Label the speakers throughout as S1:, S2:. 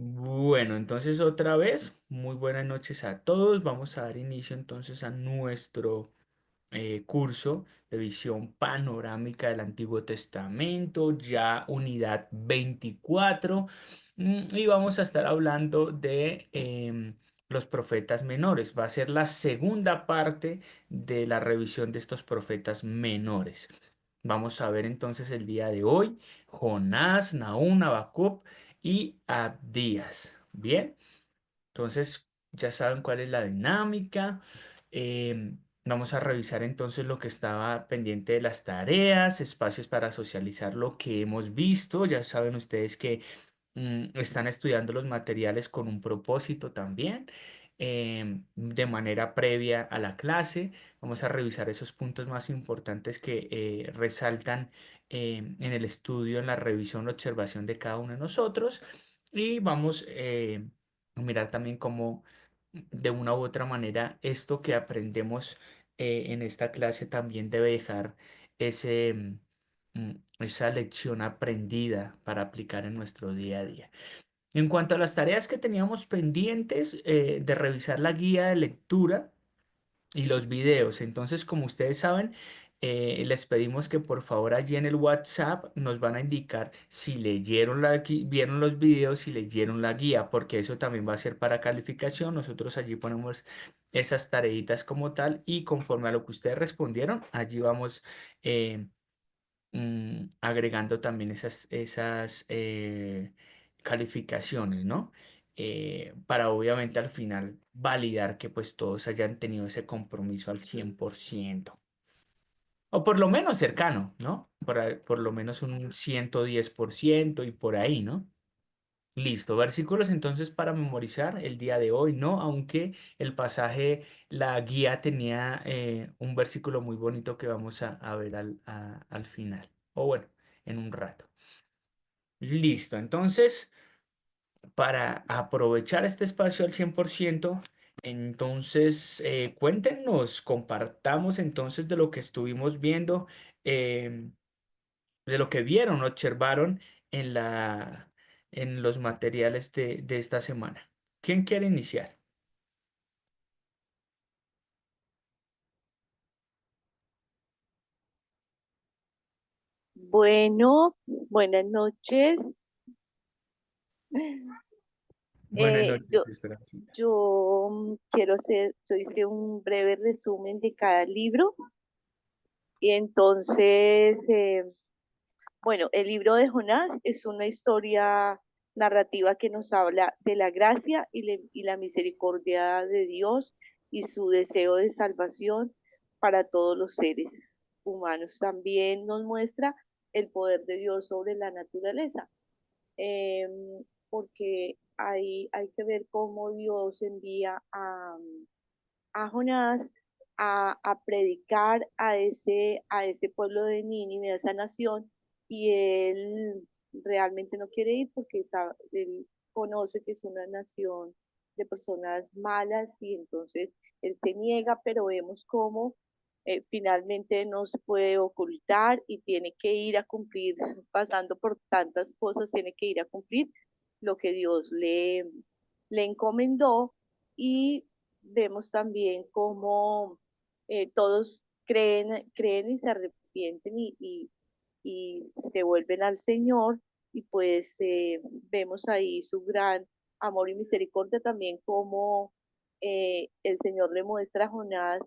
S1: Bueno, entonces otra vez, muy buenas noches a todos. Vamos a dar inicio entonces a nuestro curso de visión panorámica del Antiguo Testamento, ya unidad 24, y vamos a estar hablando de los profetas menores. Va a ser la segunda parte de la revisión de estos profetas menores. Vamos a ver entonces el día de hoy Jonás, Nahum, Habacuc y Abdías. Bien. Entonces, ya saben cuál es la dinámica. Vamos a revisar entonces lo que estaba pendiente de las tareas, espacios para socializar lo que hemos visto. Ya saben ustedes que están estudiando los materiales con un propósito también, de manera previa a la clase. Vamos a revisar esos puntos más importantes que resaltan en el estudio, en la revisión, la observación de cada uno de nosotros. Y vamos a mirar también cómo, de una u otra manera, esto que aprendemos en esta clase también debe dejar ese esa lección aprendida para aplicar en nuestro día a día. En cuanto a las tareas que teníamos pendientes, de revisar la guía de lectura y los videos, entonces como ustedes saben, les pedimos que por favor allí en el WhatsApp nos van a indicar si leyeron vieron los videos, si leyeron la guía, porque eso también va a ser para calificación. Nosotros allí ponemos esas tareitas como tal y conforme a lo que ustedes respondieron, allí vamos agregando también esas calificaciones, ¿no? Para obviamente al final validar que pues todos hayan tenido ese compromiso al 100%. O por lo menos cercano, ¿no? Por lo menos un 110% y por ahí, ¿no? Listo, versículos entonces para memorizar el día de hoy, ¿no? Aunque el pasaje, la guía tenía un versículo muy bonito que vamos a ver al final, o bueno, en un rato. Listo, entonces para aprovechar este espacio al 100%, entonces cuéntenos, compartamos entonces de lo que estuvimos viendo, em, de lo que vieron, observaron en en los materiales de esta semana. ¿Quién quiere iniciar?
S2: Bueno, buenas noches.
S1: Buenas
S2: Eh,
S1: noches,
S2: yo,
S1: Esperancita.
S2: yo hice un breve resumen de cada libro y entonces, bueno, el libro de Jonás es una historia narrativa que nos habla de la gracia y la misericordia de Dios y su deseo de salvación para todos los seres humanos. También nos muestra el poder de Dios sobre la naturaleza. Porque hay que ver cómo Dios envía a Jonás a predicar a ese pueblo de Nínive, a esa nación, y él realmente no quiere ir porque él conoce que es una nación de personas malas y entonces él se niega, pero vemos cómo finalmente no se puede ocultar y tiene que ir a cumplir, pasando por tantas cosas, tiene que ir a cumplir lo que Dios le encomendó y vemos también cómo todos creen y se arrepienten y se vuelven al Señor y pues vemos ahí su gran amor y misericordia también como el Señor le muestra a Jonás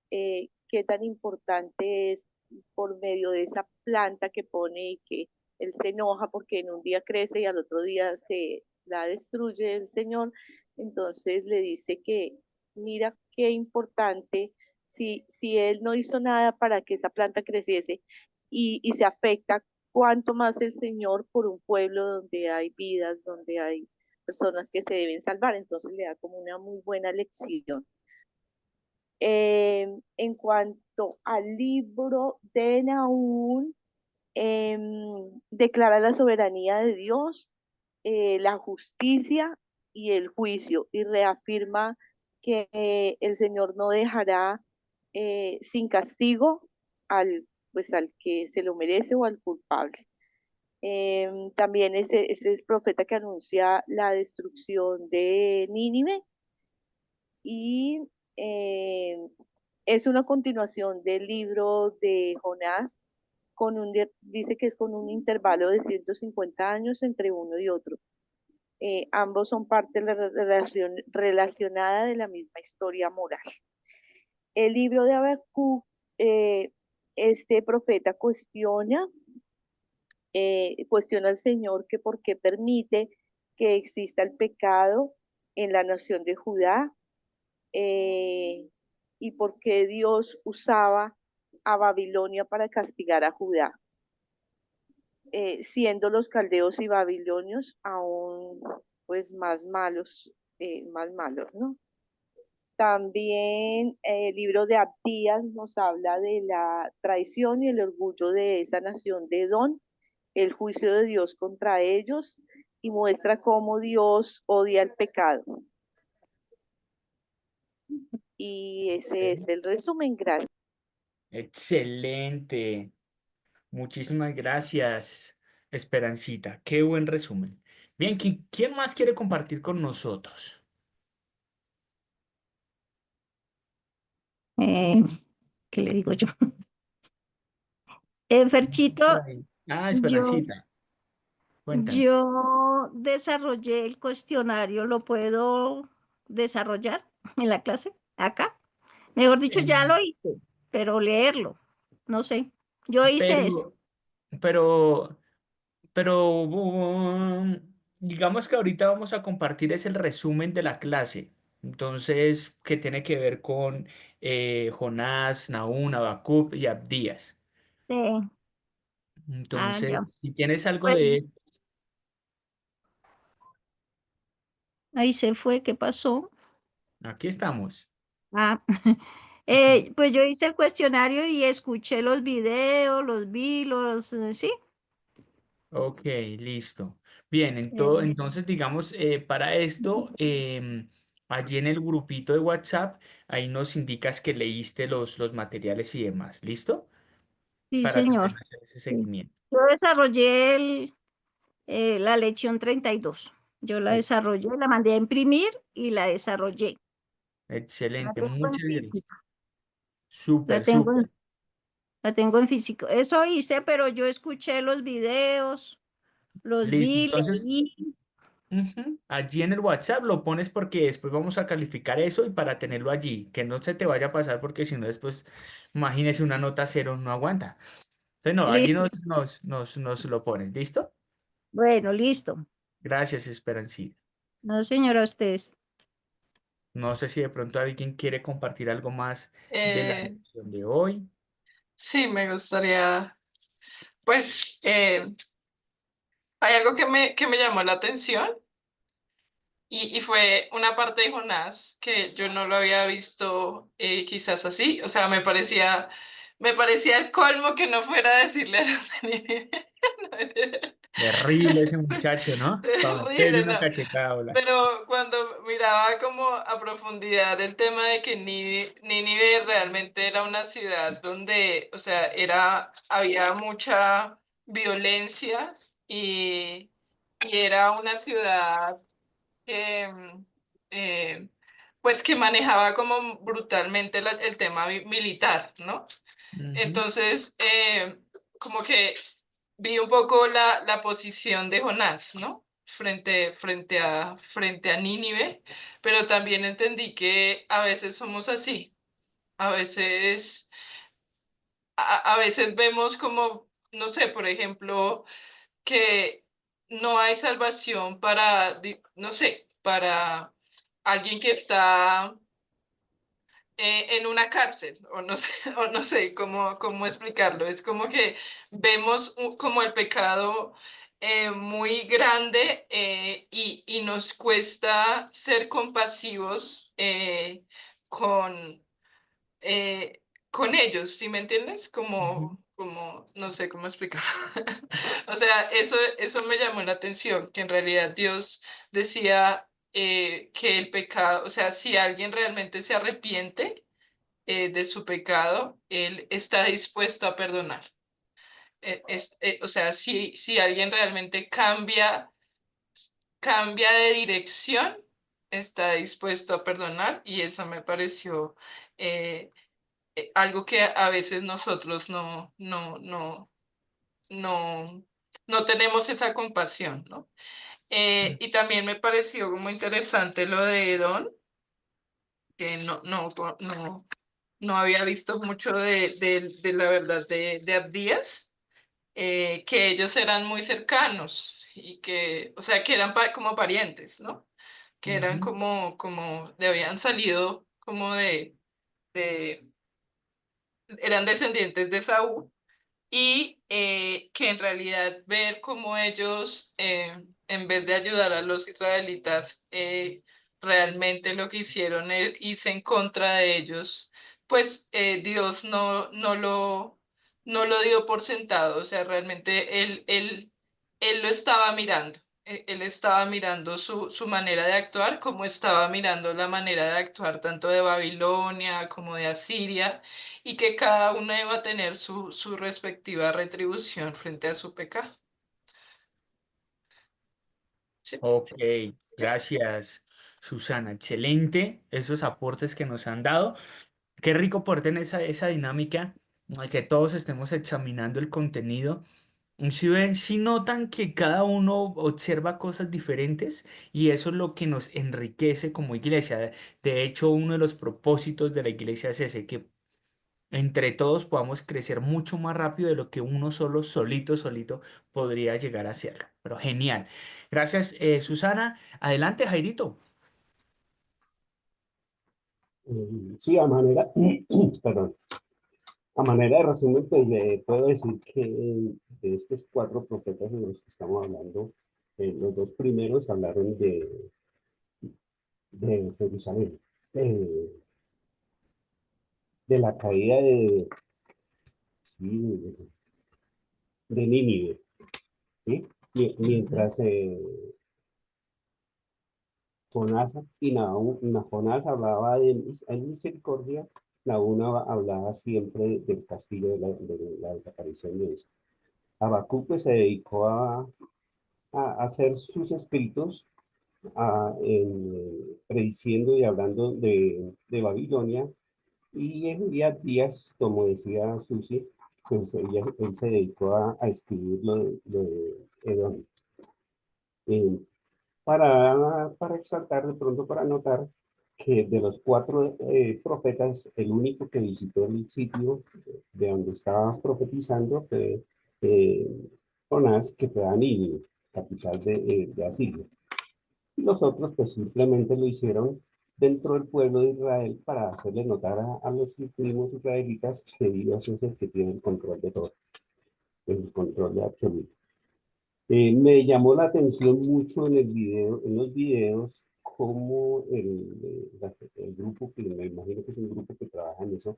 S2: qué tan importante es por medio de esa planta que pone y que él se enoja porque en un día crece y al otro día se la destruye el Señor. Entonces le dice que mira qué importante si él no hizo nada para que esa planta creciese y se afecta, cuánto más el Señor por un pueblo donde hay vidas, donde hay personas que se deben salvar. Entonces le da como una muy buena lección. En cuanto al libro de Nahum, declara la soberanía de Dios, la justicia y el juicio y reafirma que el Señor no dejará sin castigo al, pues, al que se lo merece o al culpable. También ese es el profeta que anuncia la destrucción de Nínive y em, es una continuación del libro de Jonás, dice que es con un intervalo de 150 años entre uno y otro. Ambos son parte de la relación, relacionada de la misma historia moral. El libro de Habacuc, este profeta cuestiona al Señor que por qué permite que exista el pecado en la nación de Judá, eh, y por qué Dios usaba a Babilonia para castigar a Judá, siendo los caldeos y babilonios aún pues más malos, ¿no? También el libro de Abdías nos habla de la traición y el orgullo de esa nación de Edom, el juicio de Dios contra ellos y muestra cómo Dios odia el pecado. Y ese es
S1: Ok.
S2: el resumen. Gracias.
S1: Excelente. Muchísimas gracias, Esperancita. Qué buen resumen. Bien, ¿quién más quiere compartir con nosotros?
S3: Eh, ¿Qué le digo yo? Ferchito,
S1: Por ahí. Ah,
S3: yo,
S1: Esperancita, cuéntanos.
S3: yo desarrollé el cuestionario, ¿lo puedo desarrollar en la clase? ¿Acá? Mejor dicho,
S1: Eh,
S3: ya lo hice, pero leerlo, no sé. Yo hice eso.
S1: pero, pero, pero, digamos que ahorita vamos a compartir es el resumen de la clase. Entonces, que tiene que ver con Jonás, Nahum, Habacuc y Abdías.
S3: Sí. Ah,
S1: Entonces,
S3: ya.
S1: si tienes algo
S3: Pues,
S1: de...
S3: ahí se fue, ¿qué pasó?
S1: Aquí estamos.
S3: Ah, pues yo hice el cuestionario y escuché los videos, los vi, sí.
S1: Ok, listo. Bien,
S3: eh,
S1: entonces digamos, para esto, allí en el grupito de WhatsApp, ahí nos indicas que leíste los materiales y demás. ¿Listo?
S3: sí,
S1: Para que
S3: señor.
S1: puedan hacer ese
S3: Sí.
S1: seguimiento.
S3: Yo desarrollé la lección 32. Yo la
S1: Ex-
S3: desarrollé, la mandé a imprimir y la desarrollé. La
S1: Excelente,
S3: tengo en
S1: muchas gracias.
S3: físico. La
S1: Súper,
S3: tengo,
S1: súper.
S3: la tengo en físico. Eso hice, pero yo escuché los videos, los
S1: Listo,
S3: vi,
S1: entonces,
S3: leí.
S1: allí en el WhatsApp lo pones porque después vamos a calificar eso y para tenerlo allí, que no se te vaya a pasar porque si no después, imagínese una nota cero, no aguanta. Entonces, no, allí
S3: Listo.
S1: nos lo pones, ¿listo?
S3: Bueno, listo.
S1: Gracias, Esperancita.
S3: No, señora, ustedes.
S1: No sé si de pronto alguien quiere compartir algo más de la
S4: Eh,
S1: lección de hoy.
S4: sí, me gustaría, pues, hay algo que me llamó la atención y fue una parte de Jonás que yo no lo había visto quizás así, o sea, me parecía el colmo que no fuera a decirle a los de Nínive.
S1: Terrible ese muchacho, ¿no? Para meterle
S4: Terrible,
S1: una
S4: ¿no?
S1: cachetada, hola.
S4: Pero cuando miraba como a profundidad el tema de que Nínive realmente era una ciudad donde, o sea, había mucha violencia y era una ciudad que, eh, pues que manejaba como brutalmente el tema militar, ¿no?
S1: Ujú,
S4: Entonces, como que vi un poco la posición de Jonás, ¿no? Frente a Nínive, pero también entendí que a veces somos así, a veces, a veces vemos como, no sé, por ejemplo, que no hay salvación para, no sé, para alguien que está en una cárcel, o no sé, o no sé cómo explicarlo. Es como que vemos como el pecado muy grande y nos cuesta ser compasivos eh, con ellos, ¿sí me entiendes?
S1: ujú.
S4: No sé cómo explicarlo. O sea, eso me llamó la atención, que en realidad Dios decía que el pecado, o sea, si alguien realmente se arrepiente, de su pecado, Él está dispuesto a perdonar. o sea, si alguien realmente cambia de dirección, está dispuesto a perdonar y eso me pareció eh, algo que a veces nosotros no, no tenemos esa compasión, ¿no? Y también me pareció como interesante lo de Edom, que no había visto mucho de la verdad de Abdías, que ellos eran muy cercanos y que, o sea, que eran como parientes, ¿no? Que eran
S1: Ujú.
S4: como, le habían salido como de, eran descendientes de Saúl y que en realidad ver cómo ellos, en vez de ayudar a los israelitas, realmente lo que hicieron es irse en contra de ellos, pues Dios no lo dio por sentado, o sea, realmente él lo estaba mirando. Él estaba mirando su manera de actuar, como estaba mirando la manera de actuar tanto de Babilonia como de Asiria, y que cada uno iba a tener su respectiva retribución frente a su pecado. Sí,
S1: Ok, gracias, Susana. Excelente esos aportes que nos han dado. Qué rico poder tener esa dinámica, que todos estemos examinando el contenido. Si ven, si notan que cada uno observa cosas diferentes y eso es lo que nos enriquece como iglesia. De hecho, uno de los propósitos de la iglesia es ese, que entre todos podamos crecer mucho más rápido de lo que uno solo, solito, podría llegar a hacerlo. Pero genial. Gracias, Susana. Adelante, Jairito.
S5: Sí, a manera, perdón, a manera de resumen, pues le puedo decir que de estos cuatro profetas de los que estamos hablando, los dos primeros hablaron de Jerusalén, de, de la caída sí, de Nínive, ¿sí?
S1: Ujú.
S5: Mientras Jonás y Nahum, Jonás hablaba de hay misericordia, Nahum hablaba siempre del castigo de la desaparición de eso. Habacuc pues, se dedicó a hacer sus escritos prediciendo y hablando de Babilonia. Y en días, como decía Susi, pues él se dedicó a escribir lo de Edom. Eh, para exaltar, de pronto para notar que de los cuatro profetas, el único que visitó el sitio de donde estaba profetizando fue eh, Jonás, que fue a Nínive, capital de Asiria. Y los otros pues simplemente lo hicieron dentro del pueblo de Israel para hacerle notar a los primos israelitas que Dios es el que tiene el control de todo, el control de absoluto. Me llamó la atención mucho en los videos, cómo el grupo, que me imagino que es un grupo que trabaja en eso,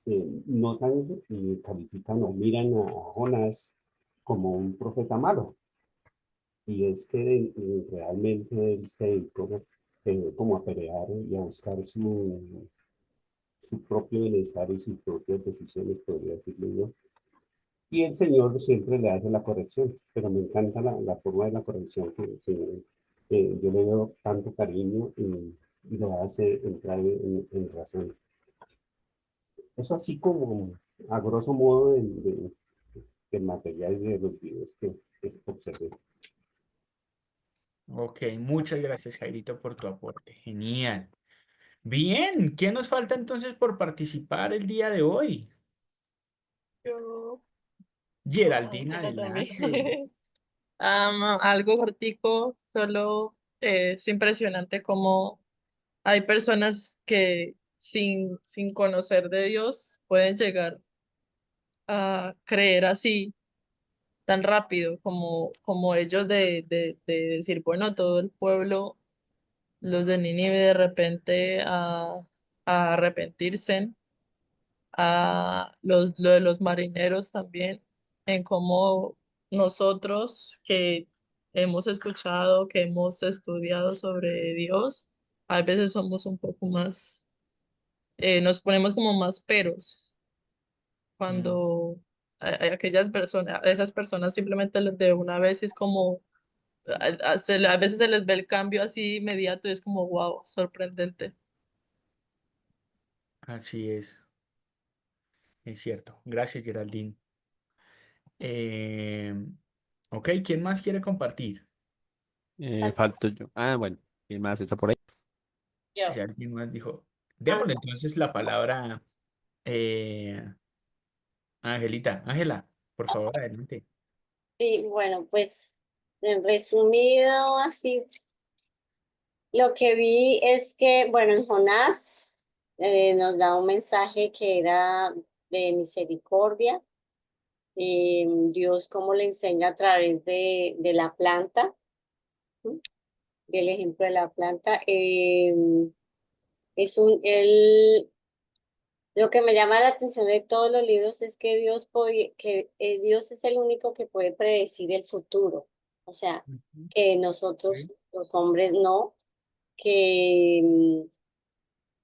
S5: notan y califican o miran a Jonás como un profeta malo. Y es que realmente él se dedicó como a pelear y a buscar su propio bienestar y sus propias decisiones, podría decirlo yo. Y el Señor siempre le hace la corrección, pero me encanta la forma de la corrección que el Señor, yo le veo tanto cariño y lo hace entrar en razón. Eso así como a grosso modo del material y de los videos que observé.
S1: Ok, muchas gracias, Jairito, por tu aporte. Genial. Bien, ¿qué nos falta entonces por participar el día de hoy?
S6: Yo,
S1: Geraldine,
S6: Ángela también.
S1: adelante.
S6: Algo cortico, solo es impresionante cómo hay personas que sin conocer de Dios pueden llegar a creer así tan rápido como ellos de decir, bueno, todo el pueblo, los de Nínive de repente a arrepentirse, lo de los marineros también, en cómo nosotros que hemos escuchado, que hemos estudiado sobre Dios, a veces somos un poco más, nos ponemos como más peros
S1: Mm,
S6: cuando a aquellas personas, a esas personas simplemente de una vez es como, a veces se les ve el cambio así inmediato y es como, wow, sorprendente.
S1: Así es cierto. Gracias, Geraldine. Eh, ok, ¿quién más quiere compartir?
S7: Falto yo. Ah, bueno, ¿quién más está por ahí?
S1: Si
S8: Yo.
S1: alguien más dijo,
S8: Ah,
S1: démosle entonces la palabra a Angelita. Ángela, por favor, adelante.
S8: sí, bueno, pues en resumido, así, lo que vi es que, bueno, en Jonás nos da un mensaje que era de misericordia. Dios cómo le enseña a través de la planta, ¿sí? El ejemplo de la planta. Lo que me llama la atención de todos los libros es que Dios es el único que puede predecir el futuro. O sea,
S1: Ujú.
S8: que nosotros,
S1: Sí,
S8: los hombres, no, que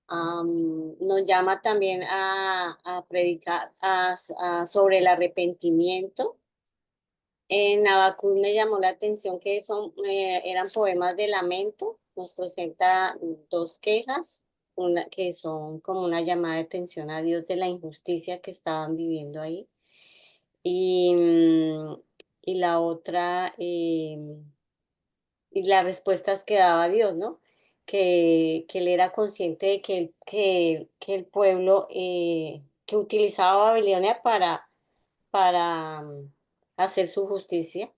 S8: nos llama también a predicar sobre el arrepentimiento. En Habacuc me llamó la atención que eran poemas de lamento. Nos presenta dos quejas, una que son como una llamada de atención a Dios de la injusticia que estaban viviendo ahí. Y, y la otra, y las respuestas que daba Dios, ¿no? Que él era consciente de que el pueblo que utilizaba Babilonia para hacer su justicia,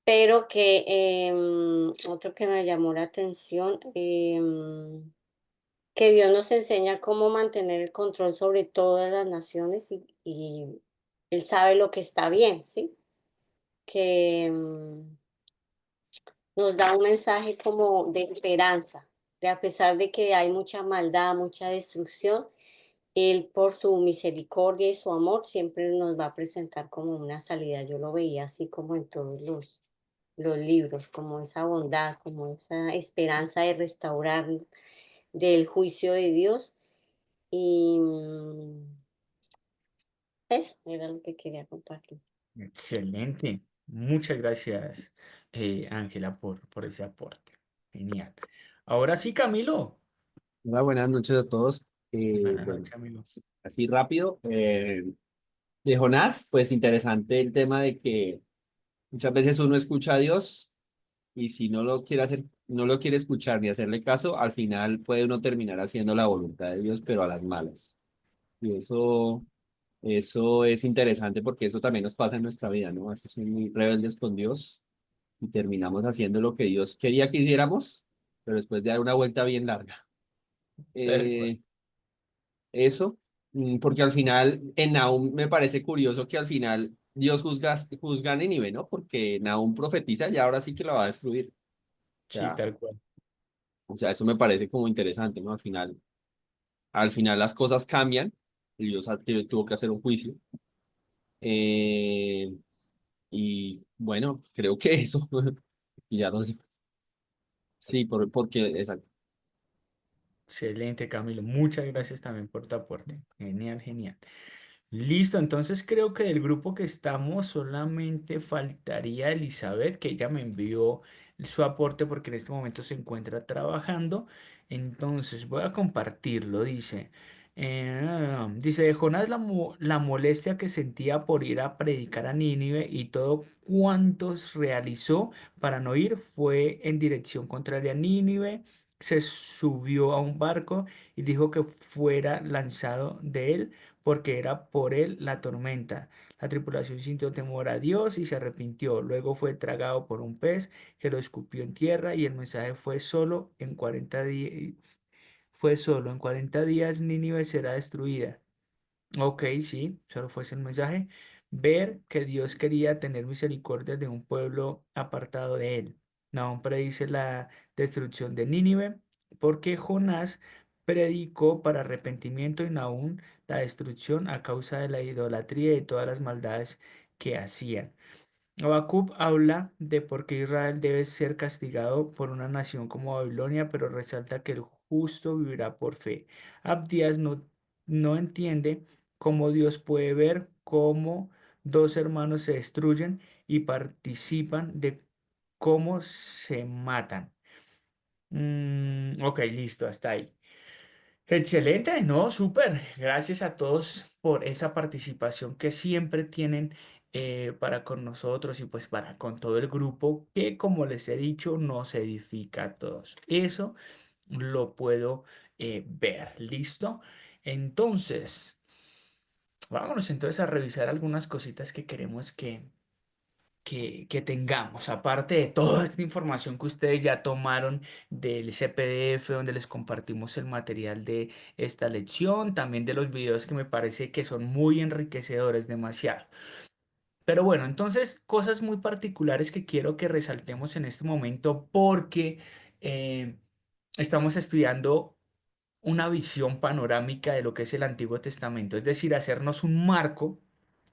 S8: pero que otro que me llamó la atención, que Dios nos enseña cómo mantener el control sobre todas las naciones y Él sabe lo que está bien, ¿sí? Que nos da un mensaje como de esperanza, de a pesar de que hay mucha maldad, mucha destrucción, Él por su misericordia y su amor siempre nos va a presentar como una salida. Yo lo veía así como en todos los libros, como esa bondad, como esa esperanza de restaurar del juicio de Dios. Y eso era lo que quería compartir.
S1: excelente. Muchas gracias, Ángela, por ese aporte. Genial. Ahora sí, Camilo.
S7: Hola, buenas noches a todos.
S1: Buenas
S7: Bueno,
S1: noches, amigo.
S7: así rápido. De Jonás, pues interesante el tema de que muchas veces uno escucha a Dios y si no lo quiere hacer, no lo quiere escuchar ni hacerle caso, al final puede uno terminar haciendo la voluntad de Dios, pero a las malas. Y eso es interesante porque eso también nos pasa en nuestra vida, ¿no? A veces somos muy rebeldes con Dios y terminamos haciendo lo que Dios quería que hiciéramos, pero después de dar una vuelta bien larga.
S1: Tal cual.
S7: Eh, Eso, porque al final en Nahum me parece curioso que al final Dios juzga a Nínive, ¿no? Porque Nahum profetiza y ahora sí que la va a destruir. O
S1: Sí,
S7: sea,
S1: tal cual.
S7: eso me parece como interesante, ¿no? Al final las cosas cambian y Dios tuvo que hacer un juicio. Eh, y bueno, creo que eso. Y ya no sé. Sí, porque, exacto.
S1: Excelente, Camilo. Muchas gracias también por tu aporte. Genial, genial. Listo, entonces creo que del grupo que estamos solamente faltaría Elizabeth, que ella me envió su aporte porque en este momento se encuentra trabajando. Entonces voy a compartirlo. Dice, de Jonás la molestia que sentía por ir a predicar a Nínive y todo cuantos realizó para no ir fue en dirección contraria a Nínive. Se subió a un barco y dijo que fuera lanzado de él porque era por él la tormenta. La tripulación sintió temor a Dios y se arrepintió. Luego fue tragado por un pez que lo escupió en tierra y el mensaje fue solo en 40 días Nínive será destruida. Ok, sí, solo fue ese el mensaje. Ver que Dios quería tener misericordia de un pueblo apartado de él. Nahum predice la destrucción de Nínive porque Jonás predicó para arrepentimiento y Nahum la destrucción a causa de la idolatría y de todas las maldades que hacían. Habacuc habla de por qué Israel debe ser castigado por una nación como Babilonia, pero resalta que el justo vivirá por fe. Abdías no entiende cómo Dios puede ver cómo dos hermanos se destruyen y participan de cómo se matan. Ok, listo, hasta ahí. Excelente, no, súper. Gracias a todos por esa participación que siempre tienen para con nosotros y pues para con todo el grupo que, como les he dicho, nos edifica a todos. Eso lo puedo ver. ¿Listo? Entonces, vámonos entonces a revisar algunas cositas que queremos que tengamos, aparte de toda esta información que ustedes ya tomaron del CPDF, donde les compartimos el material de esta lección, también de los videos que me parece que son muy enriquecedores, demasiado. Pero bueno, entonces cosas muy particulares que quiero que resaltemos en este momento porque eh, estamos estudiando una visión panorámica de lo que es el Antiguo Testamento, es decir, hacernos un marco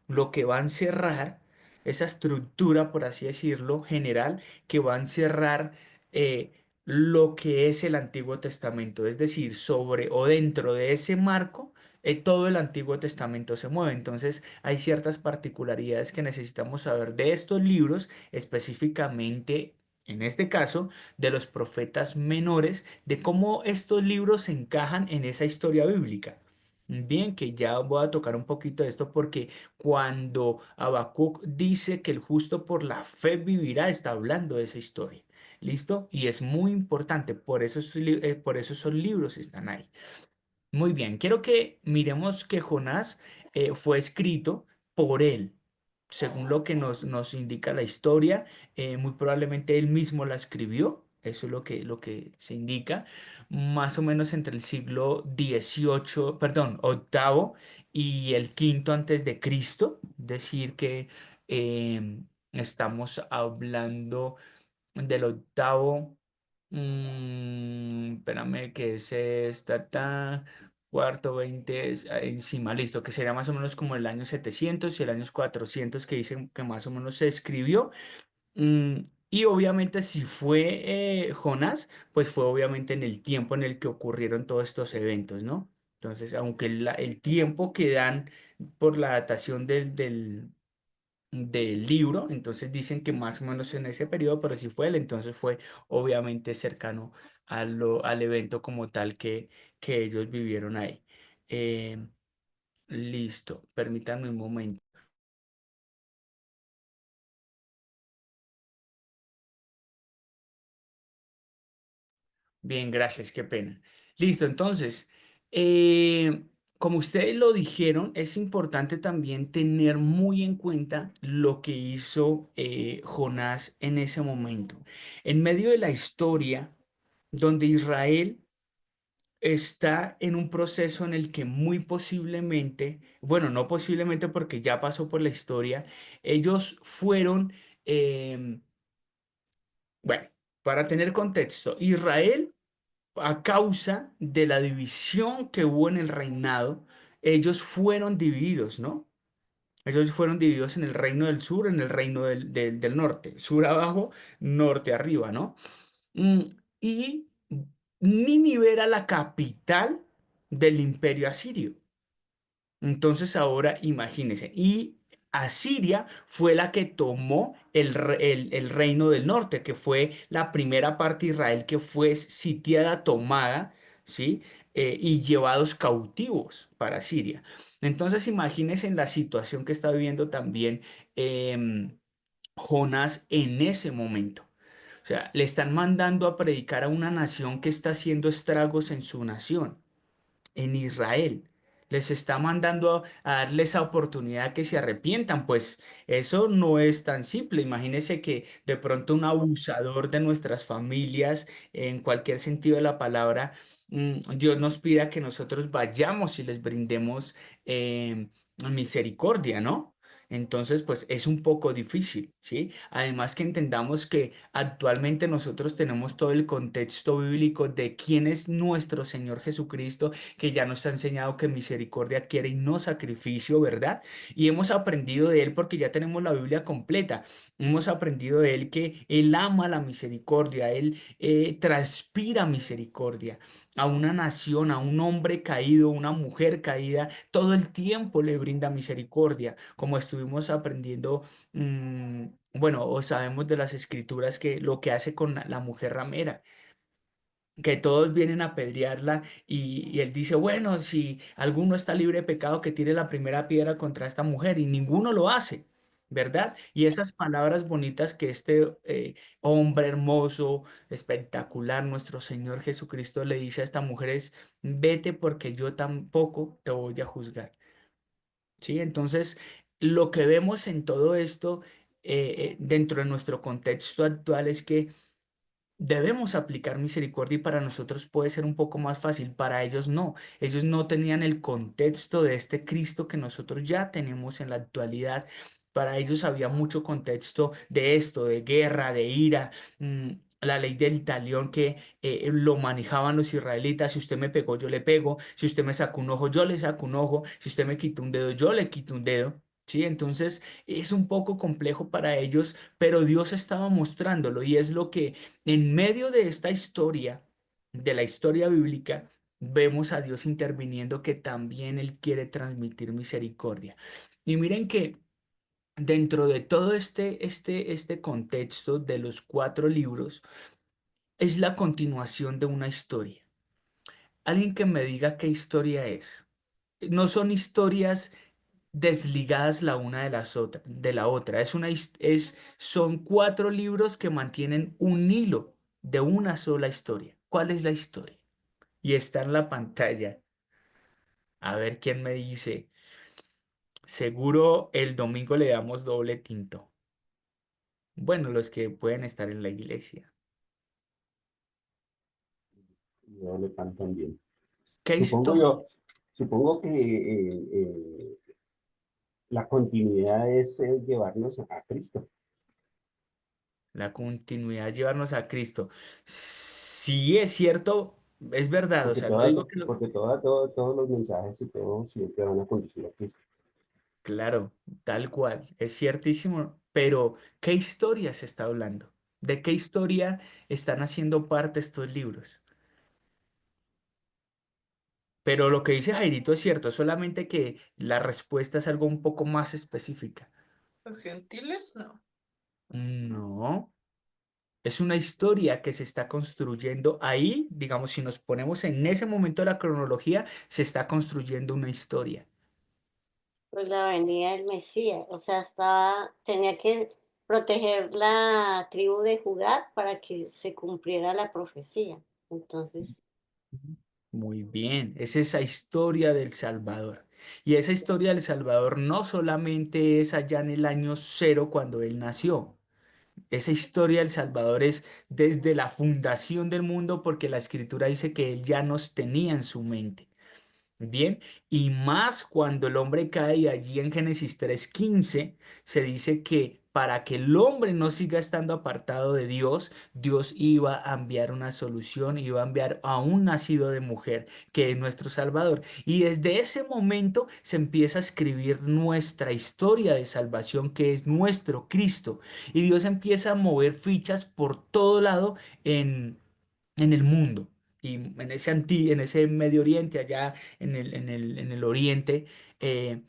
S1: lo que va a encerrar esa estructura, por así decirlo, general, que va a encerrar lo que es el Antiguo Testamento. Es decir, sobre o dentro de ese marco, todo el Antiguo Testamento se mueve. Entonces, hay ciertas particularidades que necesitamos saber de estos libros, específicamente. En este caso, de los profetas menores, de cómo estos libros se encajan en esa historia bíblica. Bien, que ya voy a tocar un poquito de esto porque cuando Habacuc dice que el justo por la fe vivirá, está hablando de esa historia. ¿Listo? Y es muy importante, por eso esos libros están ahí. Muy bien, quiero que miremos que Jonás fue escrito por él. Según lo que nos indica la historia, muy probablemente él mismo la escribió. Eso es lo que se indica. Más o menos entre el siglo XVIII, perdón, octavo y el quinto antes de Cristo. Decir que estamos hablando del octavo. Espérame, que es esta, cuarto, 20, encima, listo, que sería más o menos como el año 700 y el año 400 que dicen que más o menos se escribió. Mm, y obviamente si fue Jonás, pues fue obviamente en el tiempo en el que ocurrieron todos estos eventos, ¿no? Entonces, aunque el tiempo que dan por la datación del libro, entonces dicen que más o menos en ese periodo, pero si fue él, entonces fue obviamente cercano al evento como tal que ellos vivieron ahí. Eh, listo, permítanme un momento. Bien, gracias, qué pena. Listo, entonces, eh, como ustedes lo dijeron, es importante también tener muy en cuenta lo que hizo Jonás en ese momento. En medio de la historia, donde Israel está en un proceso en el que muy posiblemente, bueno, no posiblemente porque ya pasó por la historia, ellos fueron, bueno, para tener contexto, Israel a causa de la división que hubo en el reinado, ellos fueron divididos, ¿no? Ellos fueron divididos en el reino del sur, en el reino del norte, sur abajo, norte arriba, ¿no? Mm, y Nínive era la capital del imperio asirio. Entonces ahora imagínense, y Asiria fue la que tomó el reino del norte, que fue la primera parte de Israel que fue sitiada, tomada, ¿sí? Y llevados cautivos para Siria. Entonces imagínense en la situación que está viviendo también Jonás en ese momento. O sea, le están mandando a predicar a una nación que está haciendo estragos en su nación en Israel. Les está mandando a darle esa oportunidad que se arrepientan, pues eso no es tan simple. Imagínese que de pronto un abusador de nuestras familias, en cualquier sentido de la palabra, Dios nos pida que nosotros vayamos y les brindemos misericordia, ¿no? Entonces, pues es un poco difícil. ¿sí? Además que entendamos que actualmente nosotros tenemos todo el contexto bíblico de quién es nuestro Señor Jesucristo, que ya nos ha enseñado que misericordia quiere y no sacrificio, ¿verdad? Y hemos aprendido de Él porque ya tenemos la Biblia completa. Hemos aprendido de Él que Él ama la misericordia, Él transpira misericordia a una nación, a un hombre caído, una mujer caída, todo el tiempo le brinda misericordia, como estuvimos aprendiendo. Bueno, o sabemos de las escrituras que lo que hace con la mujer ramera, que todos vienen a pelearla y él dice, bueno, si alguno está libre de pecado, que tire la primera piedra contra esta mujer y ninguno lo hace, ¿verdad? Y esas palabras bonitas que este hombre hermoso, espectacular, nuestro Señor Jesucristo le dice a esta mujer es, vete porque yo tampoco te voy a juzgar. ¿Sí? Entonces, lo que vemos en todo esto, dentro de nuestro contexto actual, es que debemos aplicar misericordia y para nosotros puede ser un poco más fácil, para ellos no. Ellos no tenían el contexto de este Cristo que nosotros ya tenemos en la actualidad. Para ellos había mucho contexto de esto, de guerra, de ira, la ley del talión que lo manejaban los israelitas. Si usted me pegó, yo le pego. Si usted me sacó un ojo, yo le saco un ojo. Si usted me quitó un dedo, yo le quito un dedo. Sí, entonces es un poco complejo para ellos, pero Dios estaba mostrándolo y es lo que en medio de esta historia, de la historia bíblica, vemos a Dios interviniendo que también Él quiere transmitir misericordia. Y miren que dentro de todo este contexto de los cuatro libros, es la continuación de una historia. Alguien que me diga qué historia es. No son historias desligadas la una de de la otra. Son cuatro libros que mantienen un hilo de una sola historia. ¿Cuál es la historia? Y está en la pantalla. A ver quién me dice. Seguro el domingo le damos doble tinto. Bueno, los que pueden estar en la iglesia.
S5: Y doble pan también.
S1: ¿Qué
S5: Supongo
S1: historia?
S5: yo, supongo que la continuidad es llevarnos a Cristo,
S1: La continuidad, llevarnos a Cristo. Sí, es cierto, es verdad. O
S5: porque,
S1: sea, no digo que
S5: todos los mensajes y todo siempre van a conducir a Cristo.
S1: Claro, tal cual, es ciertísimo, pero ¿qué historia se está hablando? ¿De qué historia están haciendo parte estos libros? Pero lo que dice Jairito es cierto, solamente que la respuesta es algo un poco más específica.
S4: ¿Los gentiles? No.
S1: No, es una historia que se está construyendo ahí, digamos, si nos ponemos en ese momento de la cronología, se está construyendo una historia.
S8: Pues la venida del Mesías, o sea, tenía que proteger la tribu de Judá para que se cumpliera la profecía. Entonces,
S1: Muy bien, es esa historia del Salvador. Y esa historia del Salvador no solamente es allá en el año cero cuando Él nació. Esa historia del Salvador es desde la fundación del mundo porque la Escritura dice que Él ya nos tenía en su mente. Bien, y más cuando el hombre cae, y allí en Génesis 3:15 se dice que para que el hombre no siga estando apartado de Dios, Dios iba a enviar una solución, iba a enviar a un nacido de mujer, que es nuestro Salvador. Y desde ese momento se empieza a escribir nuestra historia de salvación, que es nuestro Cristo. Y Dios empieza a mover fichas por todo lado en el mundo. Y en ese Medio Oriente, allá en el Oriente, eh,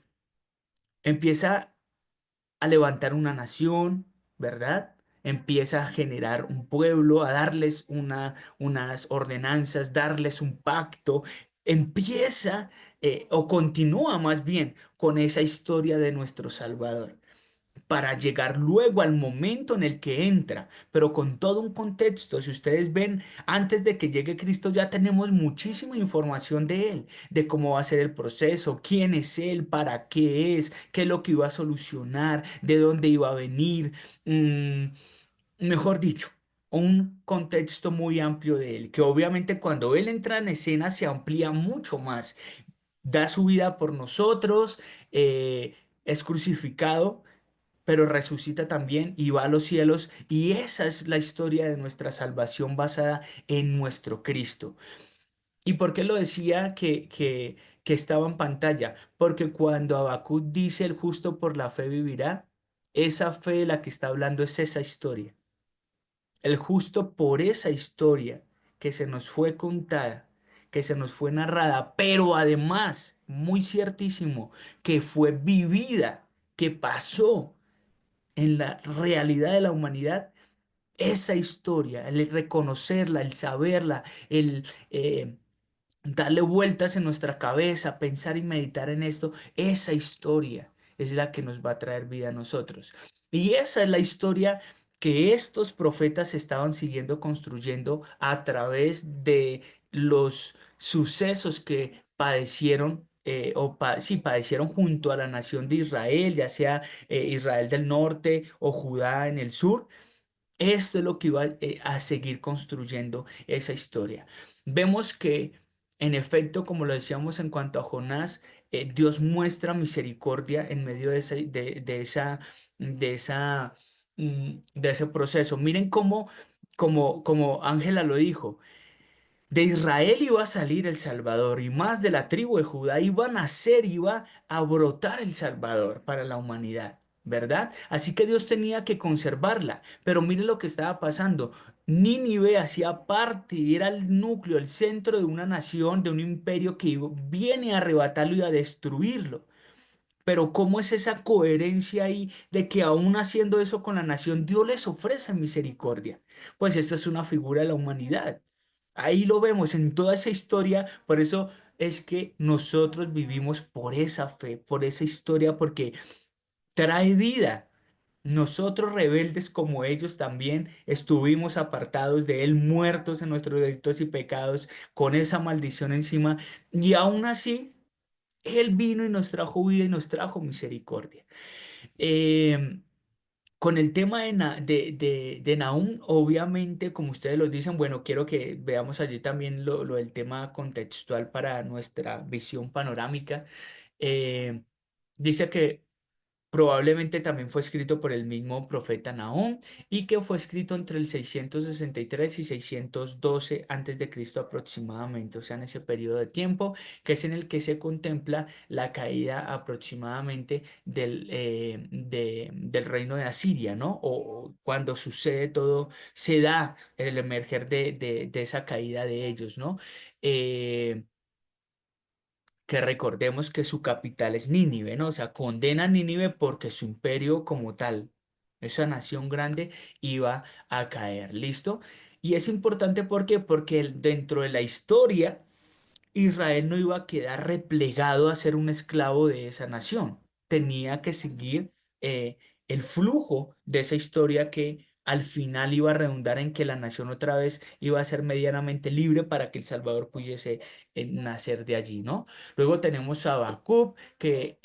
S1: empieza a levantar una nación, ¿verdad? Empieza a generar un pueblo, a darles unas ordenanzas, darles un pacto. Empieza, o continúa más bien, con esa historia de nuestro Salvador para llegar luego al momento en el que entra, pero con todo un contexto. Si ustedes ven, antes de que llegue Cristo ya tenemos muchísima información de Él, de cómo va a ser el proceso, quién es Él, para qué es lo que iba a solucionar, de dónde iba a venir, mm, mejor dicho. Un contexto muy amplio de él, que obviamente cuando él entra en escena se amplía mucho más, da su vida por nosotros, es crucificado, pero resucita también y va a los cielos. Y esa es la historia de nuestra salvación basada en nuestro Cristo. ¿Y por qué lo decía que estaba en pantalla? Porque cuando Habacuc dice el justo por la fe vivirá, esa fe de la que está hablando es esa historia. El justo por esa historia que se nos fue contada, que se nos fue narrada, pero además, muy ciertísimo, que fue vivida, que pasó en la realidad de la humanidad, esa historia, el reconocerla, el saberla, el darle vueltas en nuestra cabeza, pensar y meditar en esto, esa historia es la que nos va a traer vida a nosotros. Y esa es la historia que estos profetas estaban siguiendo construyendo a través de los sucesos que padecieron. Sí, padecieron junto a la nación de Israel, ya sea Israel del norte o Judá en el sur. Esto es lo que iba a seguir construyendo esa historia. Vemos que, en efecto, como lo decíamos en cuanto a Jonás, Dios muestra misericordia en medio de ese proceso. Miren como Ángela lo dijo. De Israel iba a salir el Salvador y más de la tribu de Judá iba a nacer, iba a brotar el Salvador para la humanidad, ¿verdad? Así que Dios tenía que conservarla. Pero mire lo que estaba pasando. Nínive hacía parte, era el núcleo, el centro de una nación, de un imperio que viene a arrebatarlo y a destruirlo. Pero ¿cómo es esa coherencia ahí de que aún haciendo eso con la nación, Dios les ofrece misericordia? Pues esta es una figura de la humanidad. Ahí lo vemos en toda esa historia. Por eso es que nosotros vivimos por esa fe, por esa historia, porque trae vida. Nosotros rebeldes como ellos también estuvimos apartados de Él, muertos en nuestros delitos y pecados, con esa maldición encima. Y aún así... Él vino y nos trajo vida y nos trajo misericordia. Eh, con el tema de Nahum, obviamente, como ustedes lo dicen, bueno, quiero que veamos allí también lo del tema contextual para nuestra visión panorámica. Eh, dice que probablemente también fue escrito por el mismo profeta Nahum y que fue escrito entre el 663 y 612 antes de Cristo aproximadamente, o sea, en ese periodo de tiempo, que es en el que se contempla la caída aproximadamente del reino de Asiria, ¿no? O cuando sucede todo, se da el emerger de esa caída de ellos, ¿no? Eh, que recordemos que su capital es Nínive, ¿no? O sea, condena a Nínive porque su imperio como tal, esa nación grande, iba a caer, ¿listo? Y es importante porque dentro de la historia Israel no iba a quedar replegado a ser un esclavo de esa nación. Tenía que seguir el flujo de esa historia que al final iba a redundar en que la nación otra vez iba a ser medianamente libre para que el Salvador pudiese nacer de allí, ¿no? Luego tenemos a Habacuc, que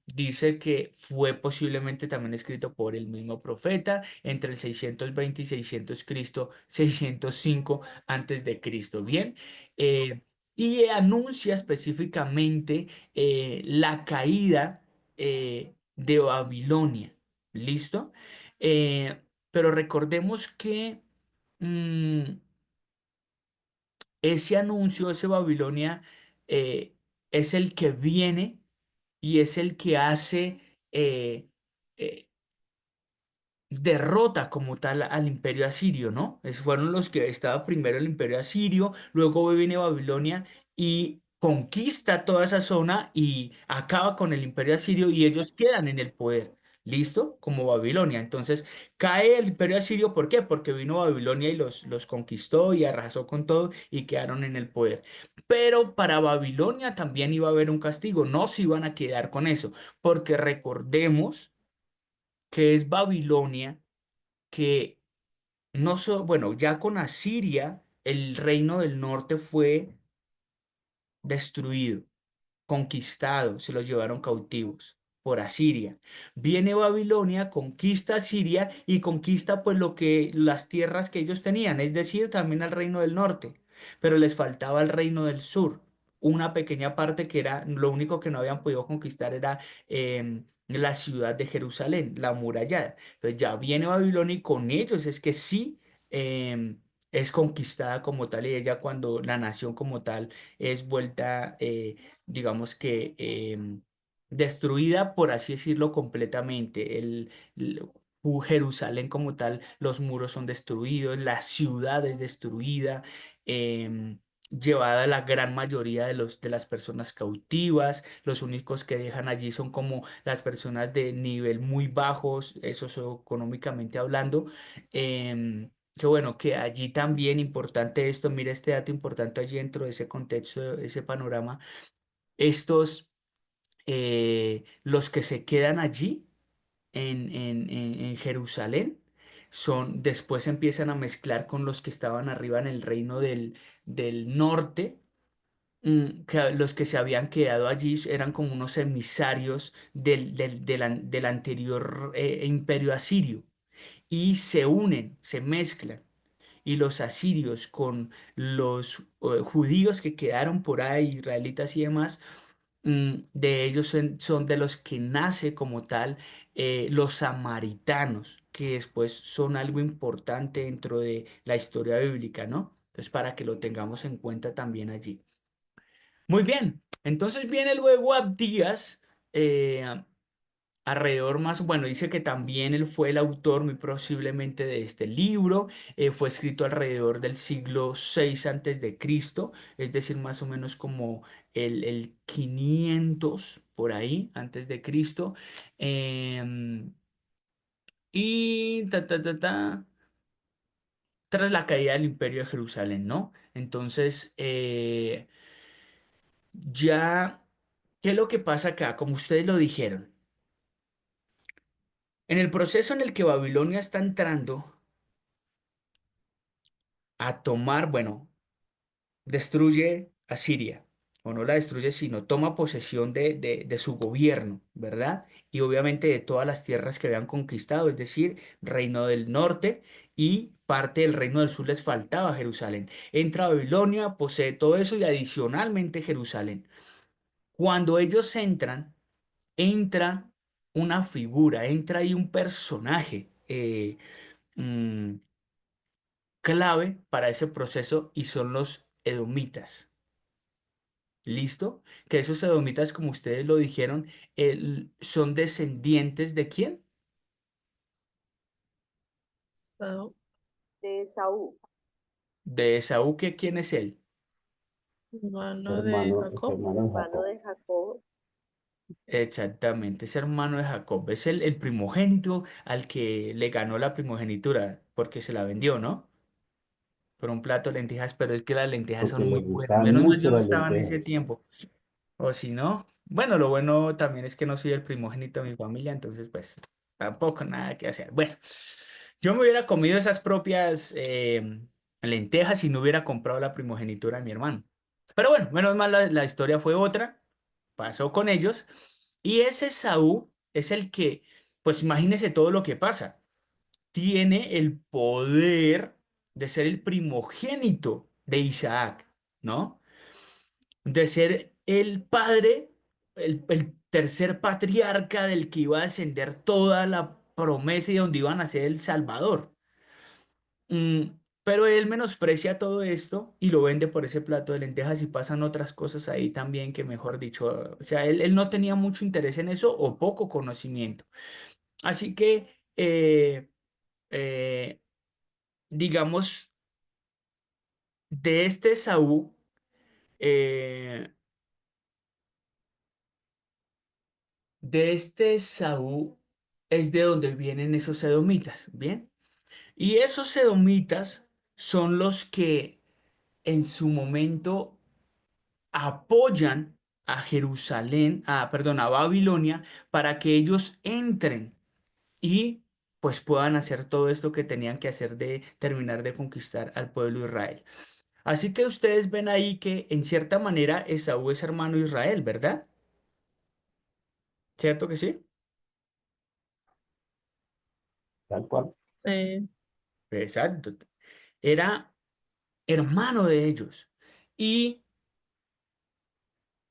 S1: dice que fue posiblemente también escrito por el mismo profeta entre el 620 y 600 Cristo, 605 antes de Cristo. Bien. Eh, y anuncia específicamente la caída de Babilonia. ¿Listo? Eh, pero recordemos que mm, ese anuncio, ese Babilonia, eh, es el que viene y es el que hace eh, eh, derrota como tal al imperio asirio, ¿no? Fueron los que estaba primero el imperio asirio, luego viene Babilonia y conquista toda esa zona y acaba con el imperio asirio y ellos quedan en el poder. ¿Listo? Como Babilonia. Entonces cae el imperio asirio. ¿Por qué? Porque vino Babilonia y los conquistó y arrasó con todo y quedaron en el poder. Pero para Babilonia también iba a haber un castigo. No se iban a quedar con eso. Porque recordemos que es Babilonia que bueno, ya con Asiria, el reino del norte fue destruido, conquistado, se los llevaron cautivos por Asiria. Viene Babilonia, conquista Asiria y conquista pues las tierras que ellos tenían, es decir, también al reino del norte, pero les faltaba el reino del sur. una pequeña parte que era lo único que no habían podido conquistar era la ciudad de Jerusalén, la amurallada. Entonces ya viene Babilonia y con ellos es que sí es conquistada como tal y ella cuando la nación como tal es vuelta, digamos que destruida, por así decirlo, completamente. Jerusalén como tal, los muros son destruidos, la ciudad es destruida, llevada la gran mayoría de las personas cautivas, los únicos que dejan allí son como las personas de nivel muy bajos, eso socioeconómicamente hablando. Que bueno, que allí también importante esto, mira este dato importante allí dentro de ese contexto, de ese panorama, estos, los que se quedan allí en Jerusalén, después se empiezan a mezclar con los que estaban arriba en el reino del norte, que los que se habían quedado allí eran como unos emisarios del anterior imperio asirio y se unen, se mezclan. Y los asirios con los judíos que quedaron por ahí, israelitas y demás, de ellos son de los que nace como tal los samaritanos, que después son algo importante dentro de la historia bíblica, ¿no? Entonces, para que lo tengamos en cuenta también allí. Muy bien, entonces viene luego Abdías, alrededor más, bueno, dice que también él fue el autor muy posiblemente de este libro, fue escrito alrededor del siglo 6 antes de Cristo, es decir, más o menos como el 500 por ahí antes de Cristo. Y tras la caída del Imperio de Jerusalén, ¿no? Entonces, ya, ¿qué es lo que pasa acá? Como ustedes lo dijeron, en el proceso en el que Babilonia está entrando a tomar, bueno, destruye a Siria, o no la destruye, sino toma posesión de su gobierno, ¿verdad? Y obviamente de todas las tierras que habían conquistado, es decir, reino del norte y parte del reino del sur les faltaba Jerusalén. Entra a Babilonia, posee todo eso y adicionalmente Jerusalén. Cuando ellos entran, entra una figura, entra ahí un personaje mm, clave para ese proceso y son los edomitas. ¿Listo? Que esos edomitas, como ustedes lo dijeron, son descendientes ¿de quién?
S6: So,
S2: de Esaú.
S1: De Esaú, que ¿quién es él?
S6: hermano de Jacob.
S5: Hermano de
S2: Hermano
S5: Jacob.
S2: de Jacob.
S1: Exactamente, es hermano de Jacob, es el primogénito al que le ganó la primogenitura porque se la vendió, ¿no? Por un plato de lentejas, pero es que las lentejas
S5: Porque
S1: son
S5: le
S1: muy buenas.
S5: gustaban
S1: Menos mal yo
S5: mucho
S1: no
S5: las
S1: estaba en ese
S5: lentejas.
S1: tiempo. O si no, bueno, lo bueno también es que no soy el primogénito de mi familia, entonces pues tampoco nada que hacer. Bueno, yo me hubiera comido esas propias lentejas si no hubiera comprado la primogenitura de mi hermano. Pero bueno, menos mal la historia fue otra, pasó con ellos. Y ese Saúl es el que, pues imagínese todo lo que pasa. Tiene el poder de ser el primogénito de Isaac, ¿no? De ser el padre, el tercer patriarca del que iba a descender toda la promesa y de donde iban a ser el Salvador. Pero él menosprecia todo esto y lo vende por ese plato de lentejas y pasan otras cosas ahí también que, mejor dicho, o sea, él no tenía mucho interés en eso o poco conocimiento. Así que, eh, digamos, de este Saúl, eh, de este Saúl es de donde vienen esos edomitas, ¿bien? Y esos edomitas son los que en su momento apoyan a Jerusalén, perdón, a Babilonia, para que ellos entren y pues puedan hacer todo esto que tenían que hacer de terminar de conquistar al pueblo de Israel. Así que ustedes ven ahí que en cierta manera Esaú es hermano de Israel, ¿verdad? ¿Cierto que sí?
S5: Tal cual.
S6: Sí,
S1: Exacto. Era hermano de ellos. Y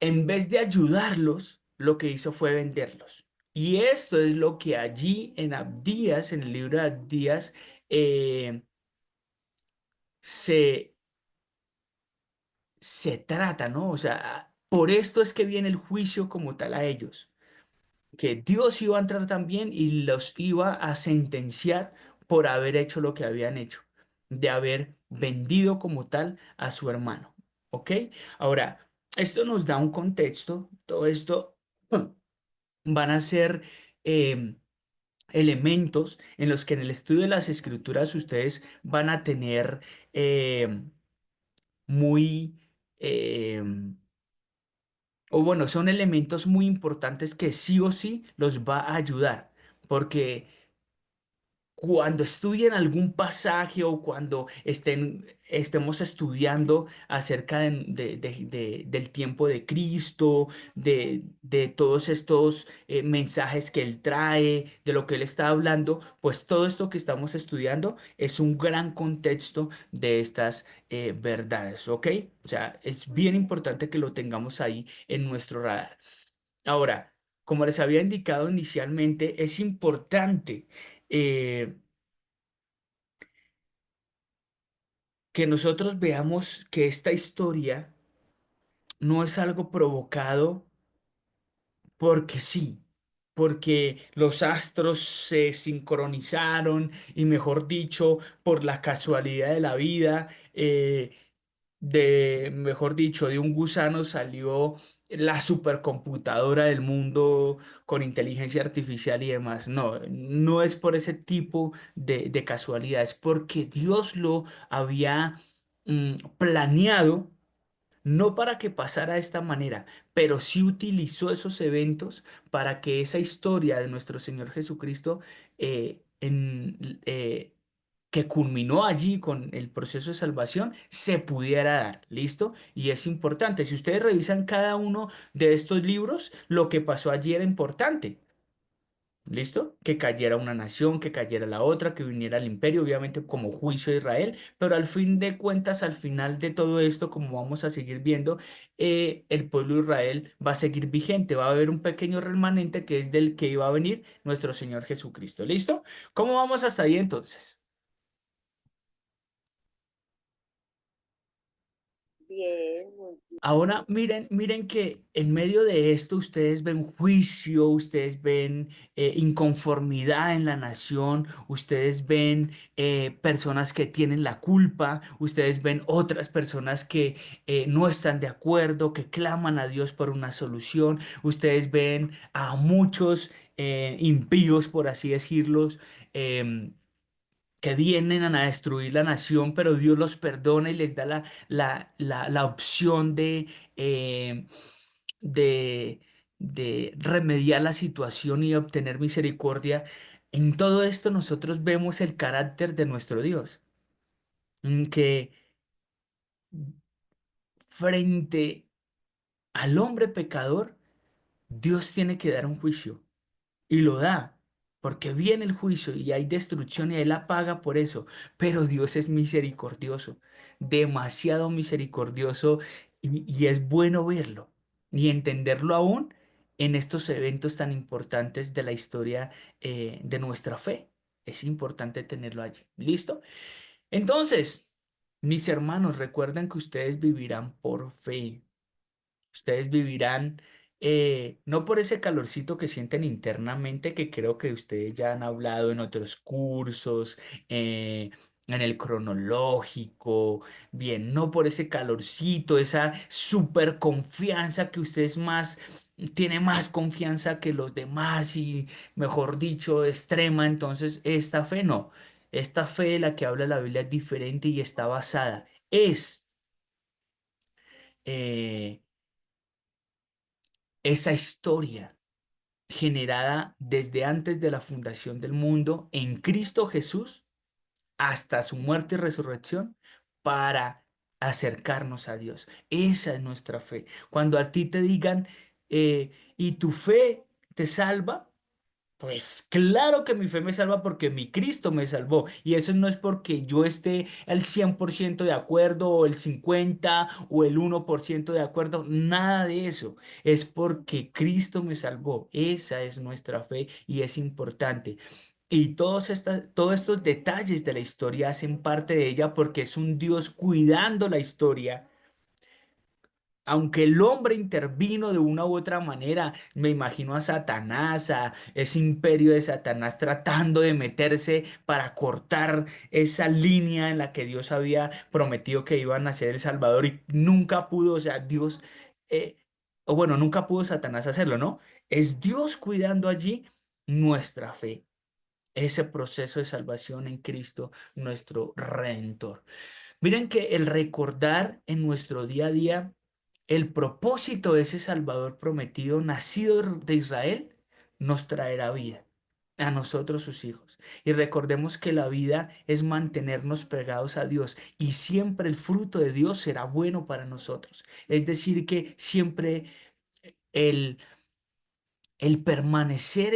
S1: en vez de ayudarlos, lo que hizo fue venderlos. Y esto es lo que allí en Abdías, en el libro de Abdías, eh, se, se trata, ¿no? O sea, por esto es que viene el juicio como tal a ellos, que Dios iba a entrar también y los iba a sentenciar por haber hecho lo que habían hecho, de haber vendido como tal a su hermano. ¿Ok? Ahora, esto nos da un contexto, todo esto van a ser elementos en los que en el estudio de las escrituras ustedes van a tener muy... em, o bueno, son elementos muy importantes que sí o sí los va a ayudar, porque cuando estudien algún pasaje o cuando estemos estudiando acerca del tiempo de Cristo, de todos estos mensajes que Él trae, de lo que Él está hablando, pues todo esto que estamos estudiando es un gran contexto de estas verdades, ¿ok? O sea, es bien importante que lo tengamos ahí en nuestro radar. Ahora, como les había indicado inicialmente, es importante eh, que nosotros veamos que esta historia no es algo provocado porque sí, porque los astros se sincronizaron y mejor dicho, por la casualidad de la vida, mejor dicho, de un gusano salió la supercomputadora del mundo con inteligencia artificial y demás. No, no es por ese tipo de casualidad, es porque Dios lo había planeado no para que pasara de esta manera, pero sí utilizó esos eventos para que esa historia de nuestro Señor Jesucristo, que culminó allí con el proceso de salvación, se pudiera dar. ¿Listo? Y es importante. Si ustedes revisan cada uno de estos libros, lo que pasó allí era importante. ¿Listo? Que cayera una nación, que cayera la otra, que viniera el imperio, obviamente como juicio de Israel, pero al fin de cuentas, al final de todo esto, como vamos a seguir viendo, el pueblo de Israel va a seguir vigente, va a haber un pequeño remanente que es del que iba a venir nuestro Señor Jesucristo. ¿Listo? ¿Cómo vamos hasta ahí entonces?
S2: Bien, muy bien.
S1: Ahora miren, miren que en medio de esto ustedes ven juicio, ustedes ven inconformidad en la nación, ustedes ven personas que tienen la culpa, ustedes ven otras personas que no están de acuerdo, que claman a Dios por una solución, ustedes ven a muchos impíos, por así decirlos, em, que vienen a destruir la nación, pero Dios los perdona y les da la opción eh, de, de remediar la situación y obtener misericordia. En todo esto nosotros vemos el carácter de nuestro Dios, que frente al hombre pecador, Dios tiene que dar un juicio. Y lo da, porque viene el juicio y hay destrucción y Él la paga por eso. Pero Dios es misericordioso, demasiado misericordioso y es bueno verlo y entenderlo aún en estos eventos tan importantes de la historia de nuestra fe. Es importante tenerlo allí. ¿Listo? Entonces, mis hermanos, recuerden que ustedes vivirán por fe. Ustedes vivirán no por ese calorcito que sienten internamente, que creo que ustedes ya han hablado en otros cursos, en el cronológico, bien, no por ese calorcito, esa super confianza que ustedes más, tiene más confianza que los demás y, mejor dicho, extrema. Entonces, esta fe no. Esta fe de la que habla la Biblia es diferente y está basada. Es. eh, esa historia generada desde antes de la fundación del mundo en Cristo Jesús hasta su muerte y resurrección para acercarnos a Dios. Esa es nuestra fe. Cuando a ti te digan, ¿y tu fe te salva? Pues claro que mi fe me salva porque mi Cristo me salvó. Y eso no es porque yo esté al 100% de acuerdo o el 50 o el 1% de acuerdo. Nada de eso. Es porque Cristo me salvó. Esa es nuestra fe y es importante. Y todos estos detalles de la historia hacen parte de ella porque es un Dios cuidando la historia. Aunque el hombre intervino de una u otra manera, me imagino a Satanás, a ese imperio de Satanás tratando de meterse para cortar esa línea en la que Dios había prometido que iba a nacer el Salvador y nunca pudo, o sea, Dios, eh, o bueno, nunca pudo Satanás hacerlo, ¿no? Es Dios cuidando allí nuestra fe, ese proceso de salvación en Cristo, nuestro Redentor. Miren que el recordar en nuestro día a día el propósito de ese Salvador prometido, nacido de Israel, nos traerá vida a nosotros sus hijos. Y recordemos que la vida es mantenernos pegados a Dios y siempre el fruto de Dios será bueno para nosotros. Es decir, que siempre el el permanecer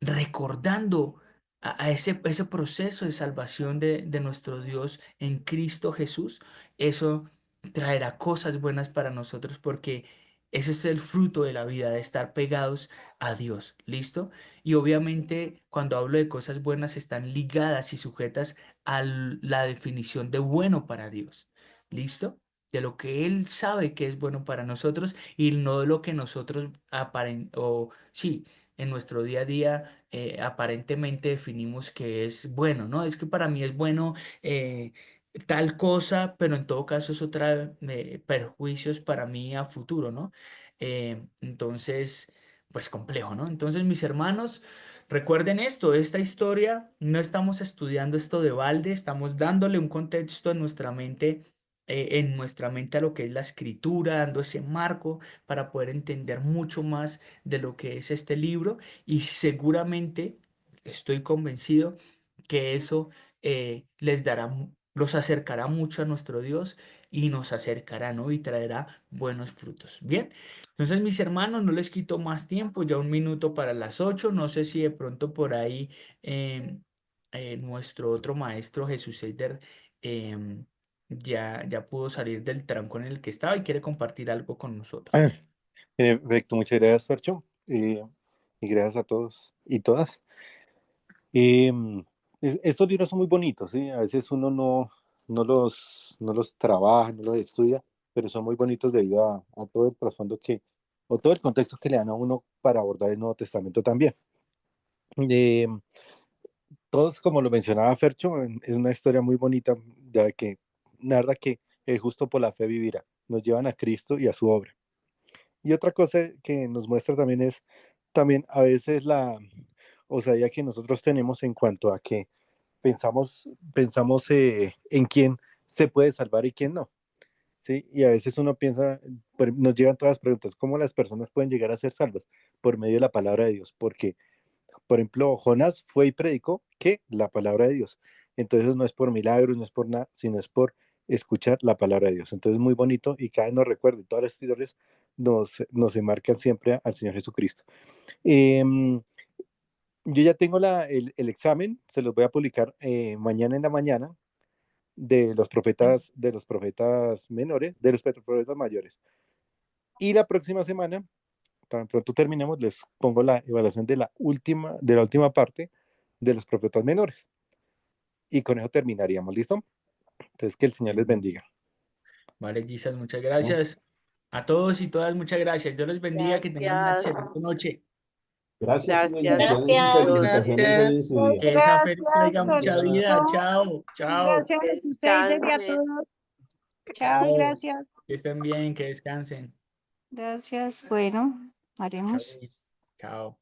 S1: recordando a ese proceso de salvación de nuestro Dios en Cristo Jesús, eso traerá cosas buenas para nosotros porque ese es el fruto de la vida, de estar pegados a Dios. ¿Listo? Y obviamente cuando hablo de cosas buenas están ligadas y sujetas a la definición de bueno para Dios. ¿Listo? De lo que Él sabe que es bueno para nosotros y no de lo que nosotros o sí, en nuestro día a día aparentemente definimos que es bueno, ¿no? Es que para mí es bueno tal cosa, pero en todo caso eso trae perjuicios para mí a futuro, ¿no? Entonces, pues complejo, ¿no? Entonces, mis hermanos, recuerden esto, esta historia, no estamos estudiando esto de balde, estamos dándole un contexto en nuestra mente a lo que es la escritura, dando ese marco para poder entender mucho más de lo que es este libro y seguramente estoy convencido que eso los acercará mucho a nuestro Dios y nos acercará, ¿no? Y traerá buenos frutos. Bien, entonces mis hermanos, no les quito más tiempo, ya 1 minuto para las 8, no sé si de pronto por ahí nuestro otro maestro Jesús Eider ya pudo salir del tranco en el que estaba y quiere compartir algo con
S9: Ah,
S1: nosotros.
S9: en efecto, muchas gracias, Fercho, y gracias a todos y todas. Mm, estos libros son muy bonitos, ¿sí? A veces uno no los trabaja, no los estudia, pero son muy bonitos debido a todo el trasfondo o todo el contexto que le dan a uno para abordar el Nuevo Testamento también. Eh, Todos, como lo mencionaba Fercho, es una historia muy bonita, ya que narra que el justo por la fe vivirá. Nos llevan a Cristo y a su obra. Y otra cosa que nos muestra también es también a veces la osadía que nosotros tenemos en cuanto a que pensamos en quién se puede salvar y quién no, ¿sí? Y a veces uno piensa, nos llegan todas las preguntas, ¿cómo las personas pueden llegar a ser salvas? Por medio de la palabra de Dios, porque, por ejemplo, Jonás fue y predicó que la palabra de Dios. Entonces no es por milagros, no es por nada, sino es por escuchar la palabra de Dios. Entonces muy bonito y cada vez nos recuerda, todas las historias nos enmarcan siempre al Señor Jesucristo. Em, yo ya tengo el examen, se los voy a publicar mañana en la mañana de los profetas menores, de los profetas mayores. Y la próxima semana, tan pronto terminemos, les pongo la evaluación de la última parte de los profetas menores. Y con eso terminaríamos, ¿listo? Entonces, que el Señor les
S1: Sí.
S9: bendiga.
S1: Vale, Gisas, muchas
S9: ¿No?
S1: gracias. A todos y todas, muchas gracias. Dios les bendiga, que tengan una
S2: Gracias,
S1: excelente noche.
S5: Gracias y
S2: gracias
S5: bendiciones y
S8: Gracias.
S2: mucho.
S5: felicitaciones hoy en
S6: Gracias.
S5: su día.
S1: Que esa
S3: Gracias,
S1: fe traiga mucha vida.
S3: Ferchito.
S1: Chao, chao,
S3: Gracias a ustedes y a
S2: Descansen.
S3: todos. Chao y
S1: chao.
S3: gracias.
S1: Que estén bien, que descansen.
S3: Gracias. Bueno,
S1: Chao,
S3: haremos.
S1: Luis. Chao.